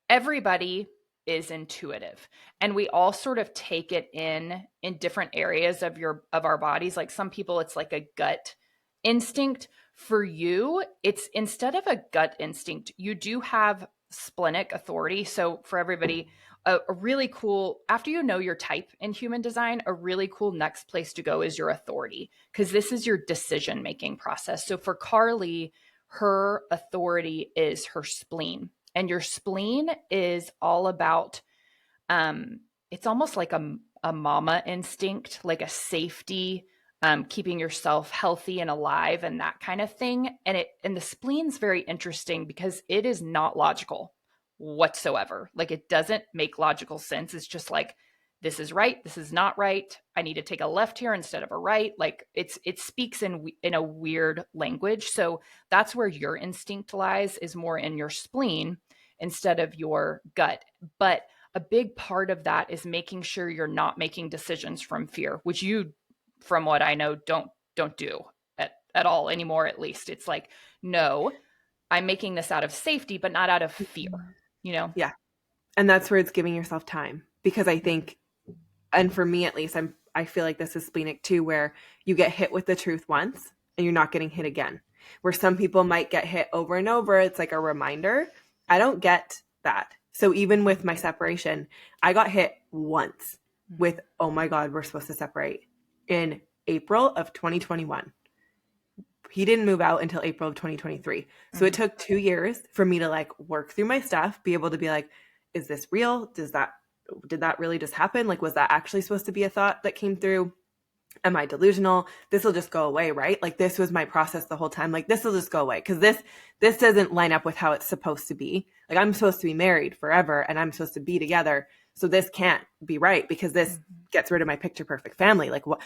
everybody is intuitive, and we all sort of take it in different areas of our bodies. Like some people, it's like a gut instinct. For you, it's, instead of a gut instinct, you do have splenic authority. So for everybody, a really cool, after you know your type in human design, a really cool next place to go is your authority, because this is your decision-making process. So for Carly, her authority is her spleen, and your spleen is all about, it's almost like a mama instinct, like a safety, keeping yourself healthy and alive and that kind of thing. And the spleen's very interesting because it is not logical whatsoever. Like, it doesn't make logical sense. It's just like, this is right, this is not right. I need to take a left here instead of a right. Like, it speaks in a weird language. So that's where your instinct lies, is more in your spleen instead of your gut. But a big part of that is making sure you're not making decisions from fear, which you, from what I know, don't do at all anymore. At least it's like, no, I'm making this out of safety, but not out of fear, Yeah. And that's where it's giving yourself time, because I think, and for me at least, I feel like this is splenic too, where you get hit with the truth once and you're not getting hit again. Where some people might get hit over and over. It's like a reminder. I don't get that. So even with my separation, I got hit once with, oh my God, we're supposed to separate, in April of 2021. He didn't move out until April of 2023. So it took 2 years for me to like work through my stuff, be able to be like, is this real? Did that really just happen? Like, was that actually supposed to be a thought that came through? Am I delusional? This will just go away, right? Like, this was my process the whole time. Like, this will just go away, because this doesn't line up with how it's supposed to be. Like, I'm supposed to be married forever, and I'm supposed to be together. So this can't be right, because this gets rid of my picture perfect family. Like, what,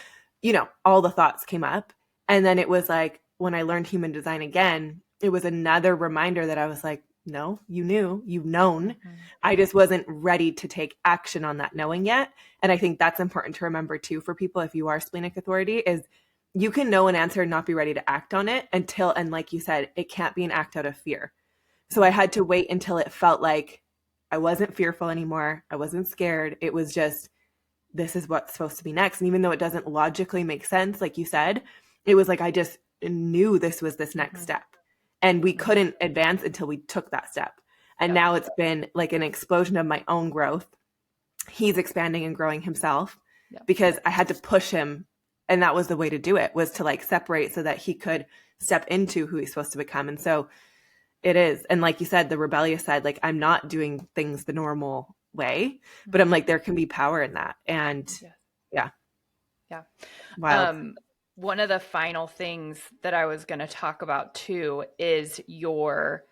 all the thoughts came up. And then it was like, when I learned human design again, it was another reminder that I was like, no, you knew, you've known. I just wasn't ready to take action on that knowing yet. And I think that's important to remember too for people. If you are splenic authority, is you can know an answer and not be ready to act on it until, and like you said, it can't be an act out of fear. So I had to wait until it felt like I wasn't fearful anymore. I wasn't scared. It was just, this is what's supposed to be next. And even though it doesn't logically make sense, like you said, it was like I just knew this was this next step. And we couldn't advance until we took that step. And now it's been like an explosion of my own growth. He's expanding and growing himself because I had to push him. And that was the way to do it, was to like separate so that he could step into who he's supposed to become. And so it is. And like you said, the rebellious side, like I'm not doing things the normal way, but I'm like, there can be power in that. And yeah. Wild. One of the final things that I was going to talk about too is your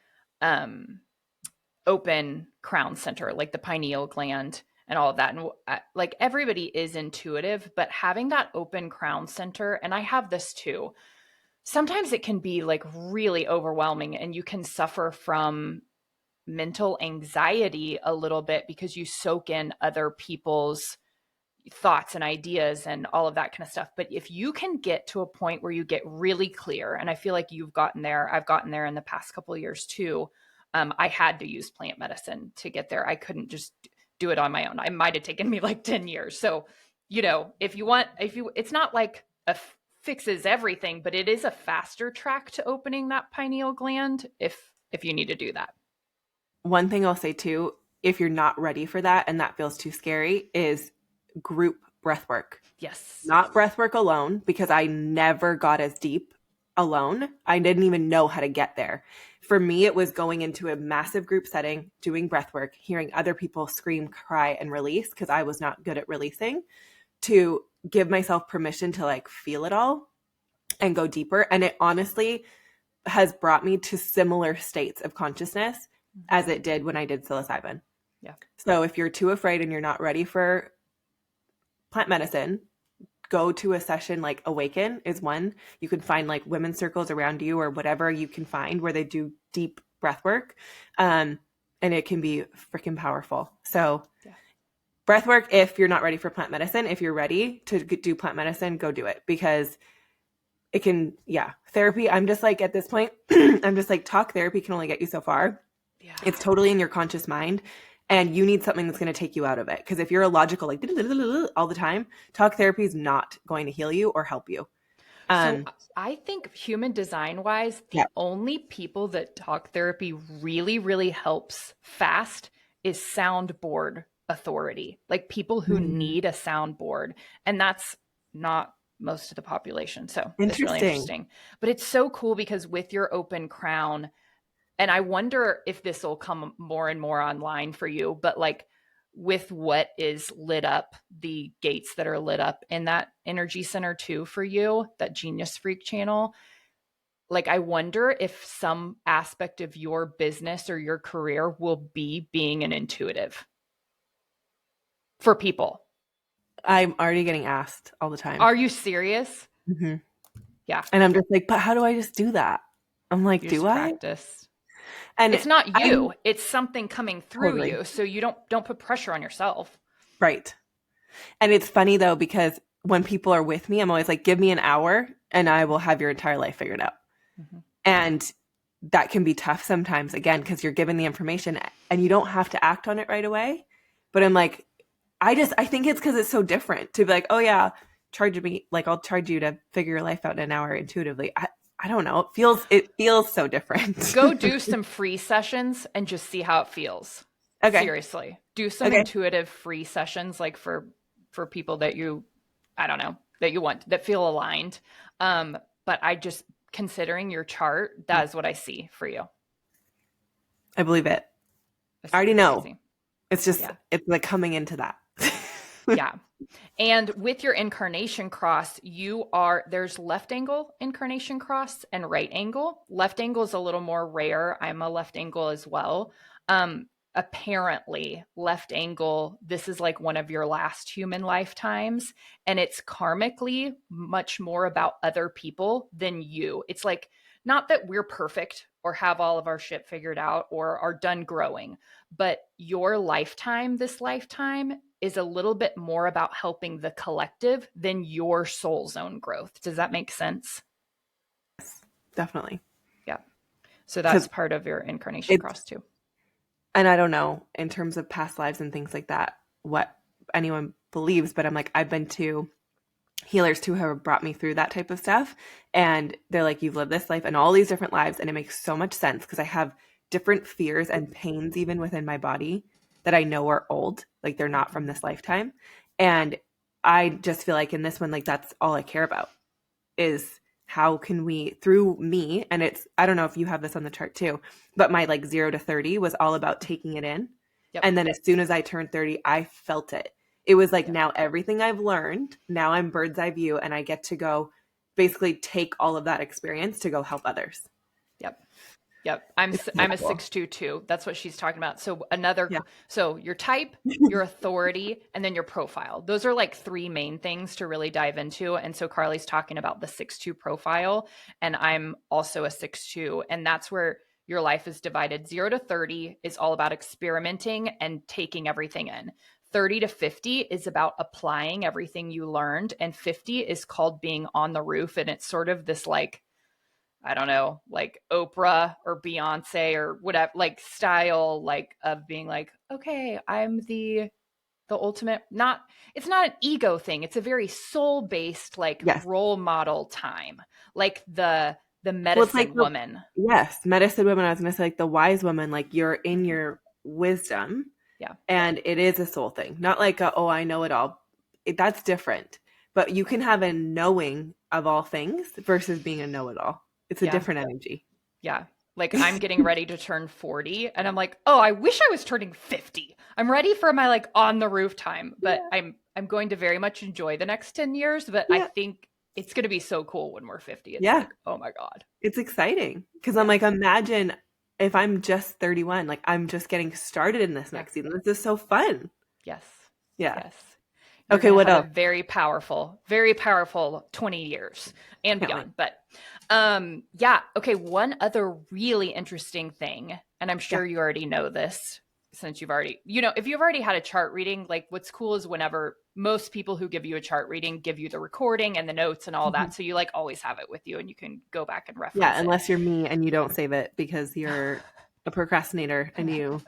open crown center, like the pineal gland and all of that. And like everybody is intuitive, but having that open crown center, and I have this too, sometimes it can be like really overwhelming and you can suffer from mental anxiety a little bit because you soak in other people's thoughts and ideas and all of that kind of stuff. But if you can get to a point where you get really clear, and I feel like you've gotten there, I've gotten there in the past couple of years too. I had to use plant medicine to get there. I couldn't just do it on my own. It might've taken me like 10 years. So, it's not like fixes everything, but it is a faster track to opening that pineal gland if you need to do that. One thing I'll say too, if you're not ready for that and that feels too scary, is group breath work. Yes. Not breath work alone, because I never got as deep alone. I didn't even know how to get there. For me, it was going into a massive group setting, doing breath work, hearing other people scream, cry, and release, because I was not good at releasing, to give myself permission to like feel it all and go deeper. And it honestly has brought me to similar states of consciousness as it did when I did psilocybin. Yeah. So if you're too afraid and you're not ready for plant medicine, go to a session like Awaken is one. You can find like women's circles around you or whatever you can find where they do deep breath work. And it can be freaking powerful. So breath work, if you're not ready for plant medicine, if you're ready to do plant medicine, go do it, because it can, therapy. I'm just like, at this point, I'm just like, talk therapy can only get you so far. Yeah. It's totally in your conscious mind. And you need something that's going to take you out of it. Because if you're illogical, like all the time, talk therapy is not going to heal you or help you. So I think human design wise, the only people that talk therapy really, really helps fast is soundboard authority. Like people who need a soundboard. And that's not most of the population. So it's really interesting. But it's so cool because with your open crown, and I wonder if this will come more and more online for you, but like with what is lit up, the gates that are lit up in that energy center too for you, that Genius Freak channel, like I wonder if some aspect of your business or your career will be being an intuitive for people. I'm already getting asked all the time. Are you serious? Mm-hmm. Yeah. And I'm just like, but how do I just do that? I'm like, do I? Practice. And it's not you, it's something coming through you. So you don't put pressure on yourself. Right. And it's funny though, because when people are with me, I'm always like, give me an hour and I will have your entire life figured out. Mm-hmm. And that can be tough sometimes, again, because you're given the information and you don't have to act on it right away. But I'm like, I think it's because it's so different to be like, oh yeah, charge me, like I'll charge you to figure your life out in an hour intuitively. I don't know. It feels so different. Go do some free sessions and just see how it feels. Okay. Seriously. Do some intuitive free sessions, like for people that that you want, that feel aligned. But I just, considering your chart, that is what I see for you. I believe it. I already know. It's just, it's like coming into that. Yeah. And with your incarnation cross, there's left angle incarnation cross and right angle. Left angle is a little more rare. I'm a left angle as well. apparently left angle, this is like one of your last human lifetimes, and it's karmically much more about other people than you. It's like, not that we're perfect or have all of our shit figured out or are done growing, but your lifetime, this lifetime, is a little bit more about helping the collective than your soul's own growth. Does that make sense? Definitely. Yeah. So that's Because part of your incarnation it's, cross too. and I don't know in terms of past lives and things like that, what anyone believes, but I'm like, I've been to healers too who have brought me through that type of stuff. And they're like, you've lived this life and all these different lives. And it makes so much sense because I have different fears and pains even within my body that I know are old, like they're not from this lifetime. And I just feel like in this one, like that's all I care about is how can we, through me, and it's, I don't know if you have this on the chart too, but my like 0 to 30 was all about taking it in. Yep. And then as soon as I turned 30, I felt it. It was like, Yep. now everything I've learned, now I'm bird's eye view and I get to go basically take all of that experience to go help others. Yep. Yep. I'm a 6'2" too. That's what she's talking about. So so your type, your authority, and then your profile. Those are like three main things to really dive into. And so Carly's talking about the 6'2" profile, and I'm also a 6'2", and that's where your life is divided. 0 to 30 is all about experimenting and taking everything in. 30 to 50 is about applying everything you learned. And 50 is called being on the roof. And it's sort of this like, I don't know, like Oprah or Beyonce or whatever, like style, like of being like, okay, I'm the ultimate, it's not an ego thing. It's a very soul based, like Yes. role model time, like the medicine like woman. Yes. Medicine woman. I was going to say like the wise woman, like you're in your wisdom. Yeah. And it is a soul thing, not like, oh, I know it all. That's different. But you can have a knowing of all things versus being a know-it-all. It's a different energy. Yeah. Like I'm getting ready to turn 40 and I'm like, oh, I wish I was turning 50. I'm ready for my like on the roof time, but I'm going to very much enjoy the next 10 years, but I think it's going to be so cool when we're 50. It's like, oh my God. It's exciting because I'm like, imagine if I'm just 31, like I'm just getting started in this next season. This is so fun. Yes. Yeah. Yes. You're okay. What else? A very powerful 20 years and beyond. But okay. One other really interesting thing, and I'm sure you already know this since you've already, if you've already had a chart reading, like what's cool is whenever most people who give you a chart reading give you the recording and the notes and all that. So you like always have it with you and you can go back and reference it. Unless you're me and you don't save it because you're a procrastinator and you...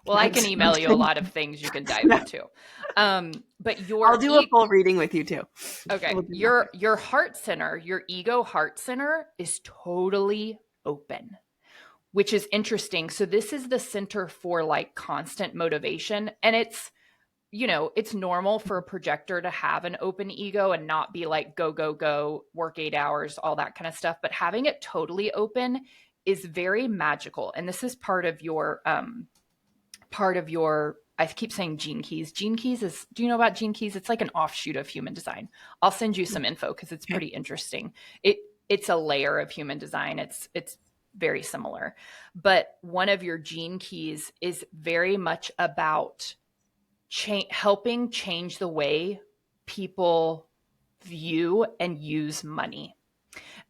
Well, I can email you a lot of things you can dive into. But I'll do a full reading with you too. Okay. Your heart center, your ego heart center is totally open, which is interesting. So this is the center for like constant motivation. And it's, it's normal for a projector to have an open ego and not be like, go, go, go, work 8 hours, all that kind of stuff. But having it totally open is very magical. And this is part of your, I keep saying gene keys. Gene keys is, do you know about gene keys? It's like an offshoot of human design. I'll send you some info because it's pretty interesting. It's a layer of human design. It's very similar. But one of your gene keys is very much about helping change the way people view and use money.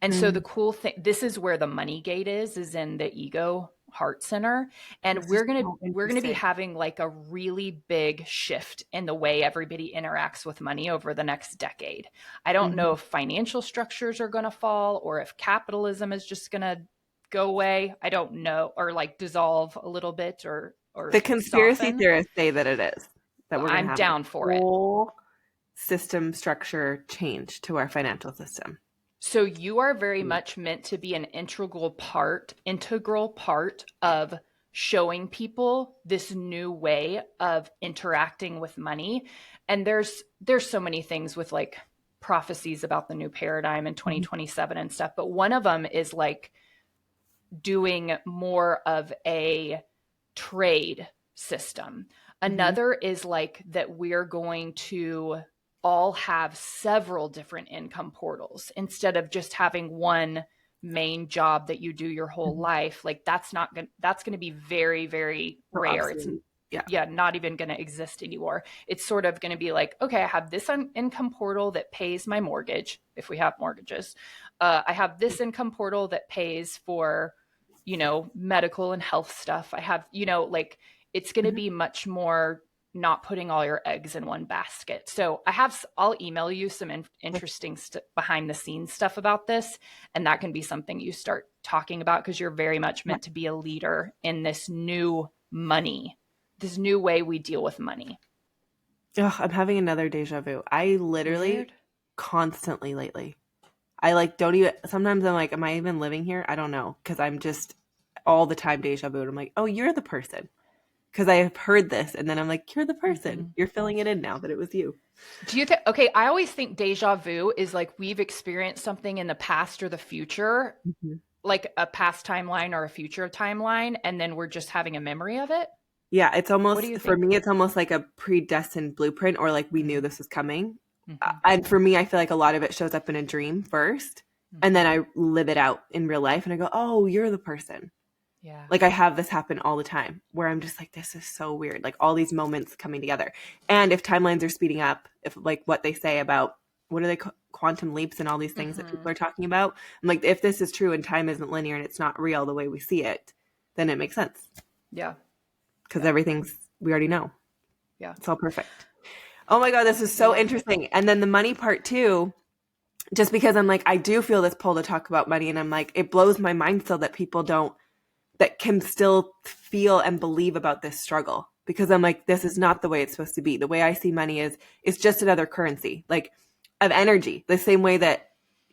And so the cool thing, this is where the money gate is in the ego heart center. And we're going to be having like a really big shift in the way everybody interacts with money over the next decade. I don't know if financial structures are going to fall or if capitalism is just going to go away. I don't know, or like dissolve a little bit or the conspiracy theorists say that it is. That we're I'm down for it. Whole system structure change to our financial system. So you are very much meant to be an integral part of showing people this new way of interacting with money. And there's so many things with like prophecies about the new paradigm in 2027 and stuff. But one of them is like doing more of a trade system. Another is like that we're going to all have several different income portals instead of just having one main job that you do your whole life, like that's going to be very, very rare. It's not even going to exist anymore. It's sort of going to be like, okay, I have this income portal that pays my mortgage if we have mortgages. I have this income portal that pays for, medical and health stuff. I have, like it's going to be much more not putting all your eggs in one basket. So I'll email you some interesting behind the scenes stuff about this. And that can be something you start talking about, because you're very much meant to be a leader in this new money, this new way we deal with money. Oh, I'm having another deja vu. I literally constantly lately, I don't even, sometimes I'm like, am I even living here? I don't know. Cause I'm just all the time deja vu. I'm like, oh, you're the person. Cause I have heard this. And then I'm like, you're the person. You're filling it in now that it was you. Do you think, okay, I always think deja vu is like we've experienced something in the past or the future, like a past timeline or a future timeline. And then we're just having a memory of it. Yeah. It's almost, for me, it's almost like a predestined blueprint, or like we knew this was coming. And for me, I feel like a lot of it shows up in a dream first, and then I live it out in real life and I go, oh, you're the person. Yeah. Like I have this happen all the time where I'm just like, this is so weird. Like all these moments coming together. And if timelines are speeding up, if like what they say about, what are they, quantum leaps and all these things that people are talking about. I'm like, if this is true and time isn't linear and it's not real the way we see it, then it makes sense. Yeah. Because everything's, we already know. Yeah. It's all perfect. Oh my God, this is so interesting. And then the money part too, just because I'm like, I do feel this pull to talk about money. And I'm like, it blows my mind still that people that can still feel and believe about this struggle, because I'm like, this is not the way it's supposed to be. The way I see money is, it's just another currency, like of energy, the same way that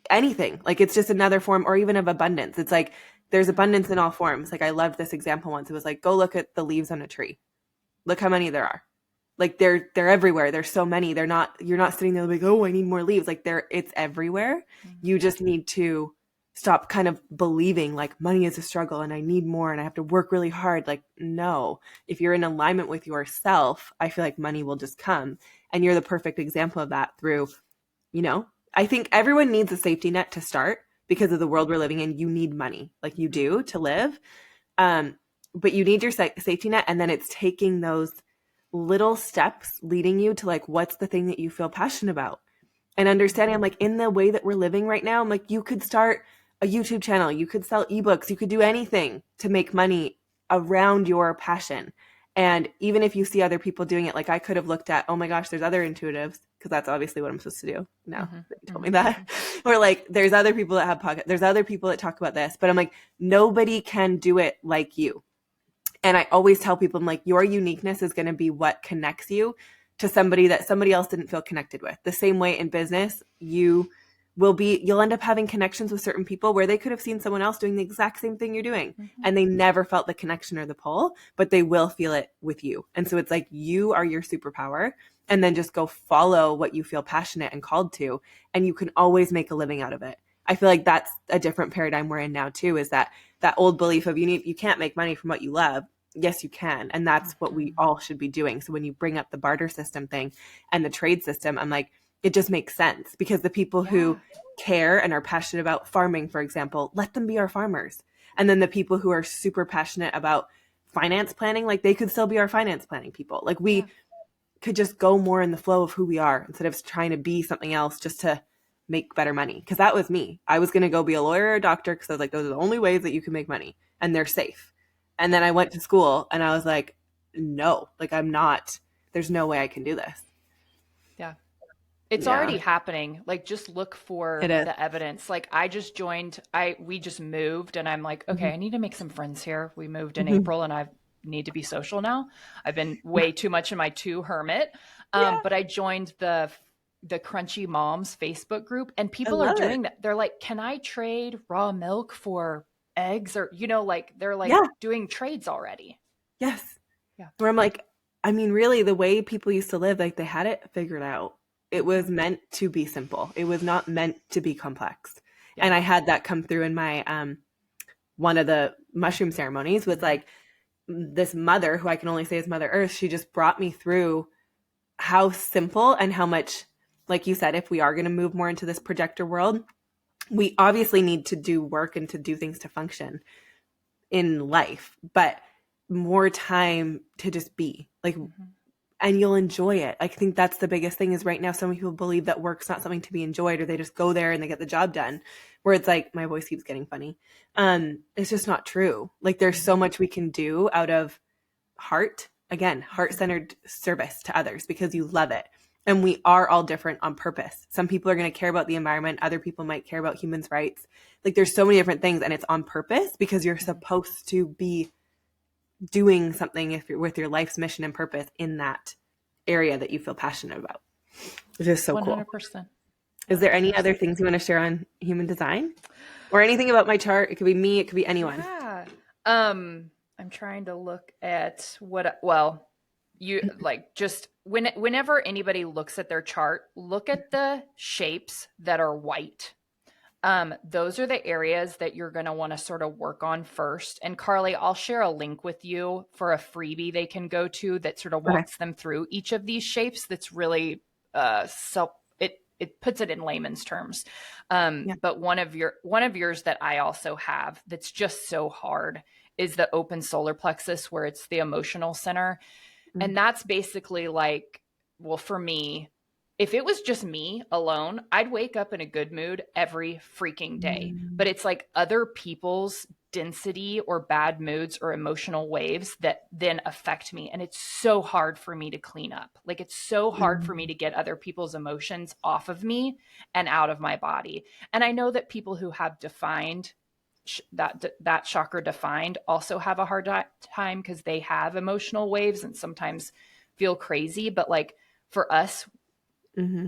anything, like it's just another form, or even of abundance. It's like, there's abundance in all forms. Like I loved this example once. It was like, go look at the leaves on a tree. Look how many there are. Like they're everywhere. There's so many. You're not sitting there like, oh, I need more leaves. Like it's everywhere. You just need to stop kind of believing like money is a struggle and I need more and I have to work really hard. Like, no, if you're in alignment with yourself, I feel like money will just come. And you're the perfect example of that through, I think everyone needs a safety net to start because of the world we're living in. You need money, like you do, to live. But you need your safety net. And then it's taking those little steps leading you to like, what's the thing that you feel passionate about? And understanding, I'm like, in the way that we're living right now, I'm like, you could start a YouTube channel, you could sell ebooks, you could do anything to make money around your passion. And even if you see other people doing it, like I could have looked at, oh my gosh, there's other intuitives, because that's obviously what I'm supposed to do now that you told me that. Or like, there's other people that have podcasts, there's other people that talk about this, but I'm like, nobody can do it like you. And I always tell people, I'm like, your uniqueness is going to be what connects you to somebody that somebody else didn't feel connected with. The same way in business, you'll end up having connections with certain people where they could have seen someone else doing the exact same thing you're doing. And they never felt the connection or the pull, but they will feel it with you. And so it's like, you are your superpower, and then just go follow what you feel passionate and called to. And you can always make a living out of it. I feel like that's a different paradigm we're in now too, is that old belief of you can't make money from what you love. Yes, you can. And that's what we all should be doing. So when you bring up the barter system thing and the trade system, I'm like, it just makes sense, because the people who care and are passionate about farming, for example, let them be our farmers. And then the people who are super passionate about finance planning, like they could still be our finance planning people. Like we could just go more in the flow of who we are instead of trying to be something else just to make better money. Because that was me. I was going to go be a lawyer or a doctor because I was like, those are the only ways that you can make money and they're safe. And then I went to school and I was like, no, like there's no way I can do this. Yeah. It's already happening. Like just look for the evidence. Like we just moved and I'm like, okay, I need to make some friends here. We moved in April and I need to be social now. I've been way too much in my hermit. But I joined the Crunchy Moms Facebook group, and people are doing that. They're like, can I trade raw milk for eggs? Or, they're like doing trades already. Yes. Yeah. Where I'm like, I mean, really the way people used to live, like they had it figured out. It was meant to be simple. It was not meant to be complex. Yeah. And I had that come through in my, one of the mushroom ceremonies with like this mother who I can only say is Mother Earth. She just brought me through how simple and how much, like you said, if we are going to move more into this projector world, we obviously need to do work and to do things to function in life, but more time to just be like, and you'll enjoy it. I think that's the biggest thing is right now, some people believe that work's not something to be enjoyed, or they just go there and they get the job done, where it's like, my voice keeps getting funny. It's just not true. Like there's so much we can do out of heart, again, heart-centered service to others because you love it. And we are all different on purpose. Some people are going to care about the environment. Other people might care about human rights. Like there's so many different things, and it's on purpose because you're supposed to be doing something if you're with your life's mission and purpose in that area that you feel passionate about, which is so 100%. Cool. Is there any other things you want to share on human design or anything about my chart? It could be me. It could be anyone. Yeah. I'm trying to look at you like just whenever anybody looks at their chart, look at the shapes that are white. Those are the areas that you're going to want to sort of work on first. And Carly, I'll share a link with you for a freebie they can go to that sort of walks them through each of these shapes. That's really, it puts it in layman's terms. But one of yours that I also have that's just so hard is the open solar plexus, where it's the emotional center. Mm-hmm. And that's basically like, well, for me, if it was just me alone, I'd wake up in a good mood every freaking day. But it's like other people's density or bad moods or emotional waves that then affect me. And it's so hard for me to clean up. Like it's so hard for me to get other people's emotions off of me and out of my body. And I know that people who have defined that chakra defined also have a hard time because they have emotional waves and sometimes feel crazy. But like for us,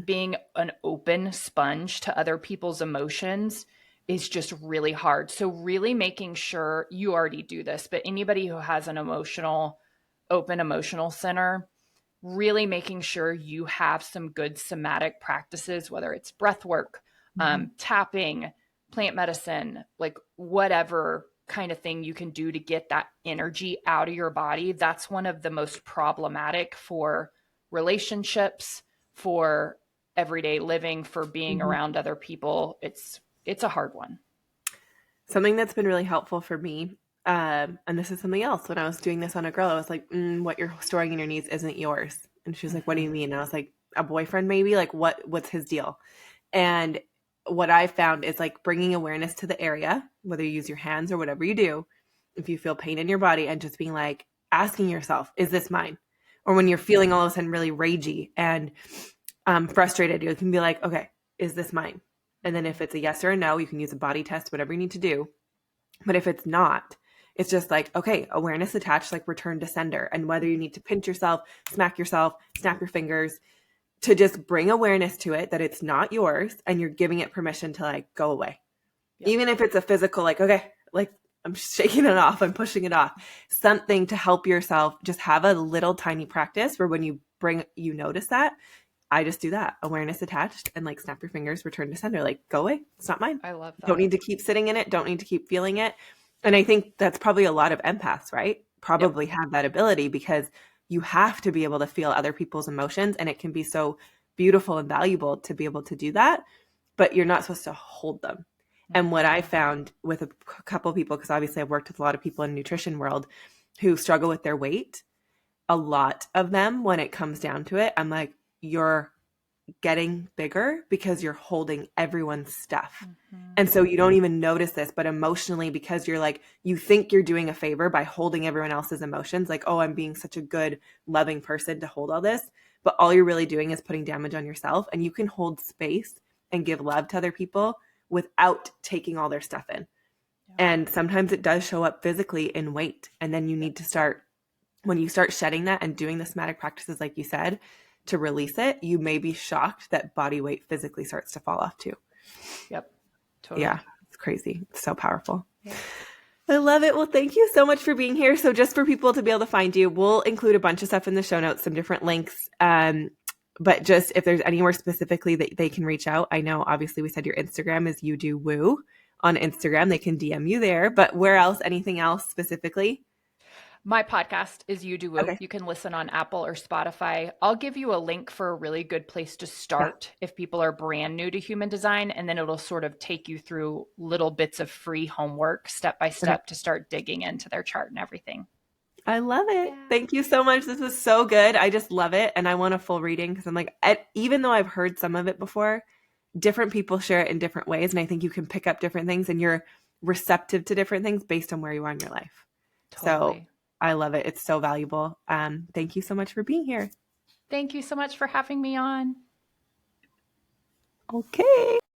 being an open sponge to other people's emotions is just really hard. So really making sure you already do this, but anybody who has an open emotional center, really making sure you have some good somatic practices, whether it's breath work, tapping, plant medicine, like whatever kind of thing you can do to get that energy out of your body. That's one of the most problematic for relationships, for everyday living, for being around other people. It's a hard one. Something that's been really helpful for me, and this is something else. When I was doing this on a girl, I was like, what you're storing in your knees isn't yours. And she was like, what do you mean? And I was like, a boyfriend maybe? Like what's his deal? And what I found is like bringing awareness to the area, whether you use your hands or whatever you do, if you feel pain in your body, and just being like, asking yourself, is this mine? Or when you're feeling all of a sudden really ragey and frustrated, you can be like, okay, is this mine? And then if it's a yes or a no, you can use a body test, whatever you need to do. But if it's not, it's just like, okay, awareness attached, like return to sender. And whether you need to pinch yourself, smack yourself, snap your fingers, to just bring awareness to it, that it's not yours, and you're giving it permission to like go away. Yep. Even if it's a physical, like, okay, like I'm shaking it off, I'm pushing it off, something to help yourself. Just have a little tiny practice where when you notice that. I just do that, awareness attached, and like snap your fingers, return to sender, like go away. It's not mine. I love that. Don't need to keep sitting in it. Don't need to keep feeling it. And I think that's probably a lot of empaths, right? Probably have that ability, because you have to be able to feel other people's emotions, and it can be so beautiful and valuable to be able to do that, but you're not supposed to hold them. And what I found with a couple of people, because obviously I've worked with a lot of people in the nutrition world who struggle with their weight, a lot of them, when it comes down to it, I'm like, you're getting bigger because you're holding everyone's stuff. And so you don't even notice this, but emotionally, because you're like, you think you're doing a favor by holding everyone else's emotions, like, oh, I'm being such a good, loving person to hold all this. But all you're really doing is putting damage on yourself. And you can hold space and give love to other people without taking all their stuff in. Yeah. And sometimes it does show up physically in weight. And then you need to start, when you start shedding that and doing the somatic practices, like you said, to release it, you may be shocked that body weight physically starts to fall off too. Yep. Totally. Yeah. It's crazy. It's so powerful. Yeah. I love it. Well, thank you so much for being here. So just for people to be able to find you, we'll include a bunch of stuff in the show notes, some different links. But just if there's anywhere specifically that they can reach out, I know obviously we said your Instagram is You Do Woo on Instagram. They can DM you there, but where else, anything else specifically? My podcast is You Do Woo. Okay. You can listen on Apple or Spotify. I'll give you a link for a really good place to start if people are brand new to human design, and then it'll sort of take you through little bits of free homework step by step to start digging into their chart and everything. I love it. Yeah. Thank you so much. This was so good. I just love it. And I want a full reading because I'm like, even though I've heard some of it before, different people share it in different ways. And I think you can pick up different things and you're receptive to different things based on where you are in your life. Totally. So I love it. It's so valuable. Thank you so much for being here. Thank you so much for having me on. Okay.